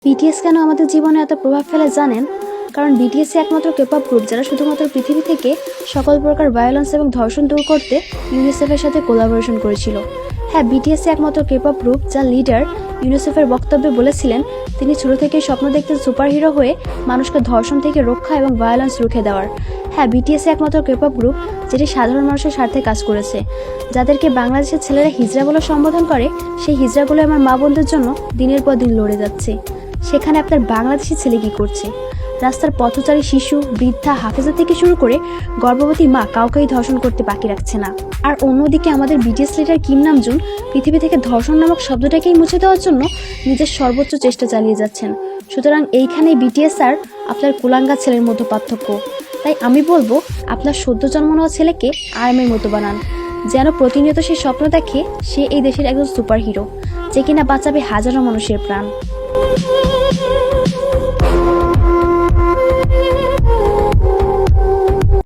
BTS কেন আমাদের জীবনে এত প্রভাব ফেলে জানেন? কারণ বিটিএস একমাত্র কেপপ গ্রুপ যারা শুধুমাত্র পৃথিবী থেকে সকল প্রকার ভায়োলেন্স এবং ধর্ষণ দূর করতে ইউনিসেফের সাথে কোলাবোরেশন করেছিল। হ্যাঁ, বিটিএস একমাত্র কেপপ গ্রুপ যার লিডার ইউনিসেফের বক্তব্যে বলেছিলেন তিনি ছোট থেকেই স্বপ্ন দেখতেন সুপারহিরো হয়ে মানুষকে ধর্ষণ থেকে রক্ষা এবং ভায়োলেন্স রুখে দেওয়ার। হ্যাঁ, বিটিএস একমাত্র কেপপ গ্রুপ যেটি সাধারণ মানুষের স্বার্থে কাজ করেছে। যাদেরকে বাংলাদেশের ছেলেরা হিজড়া বলে সম্বোধন করে, সেই হিজড়াগুলো আমার মা বোনদের জন্য দিনের পর দিন লড়ে যাচ্ছে। সেখানে আপনার বাংলাদেশি ছেলে কি করছে? রাস্তার পথচারী শিশু, বৃদ্ধা, হাফেজা থেকে শুরু করে গর্ভবতী মা কাউকেই ধর্ষণ করতে বাকি রাখছে না। আর অন্যদিকে আমাদের বিটিএস লিডার কিম নামজুন পৃথিবী থেকে ধর্ষণ নামক শব্দটাকেই মুছে দেওয়ার জন্য নিজের সর্বোচ্চ চেষ্টা চালিয়ে যাচ্ছেন। সুতরাং এইখানেই বিটিএস আর আপনার কুলাঙ্গা ছেলের মতো পার্থক্য। তাই আমি বলবো আপনার সদ্য জন্ম নেওয়া ছেলেকে আর্মির মতো বানান, যেন প্রতিনিয়ত সে স্বপ্ন দেখে সে এই দেশের একজন সুপার হিরো যে কিনা বাঁচাবে হাজারো মানুষের প্রাণ।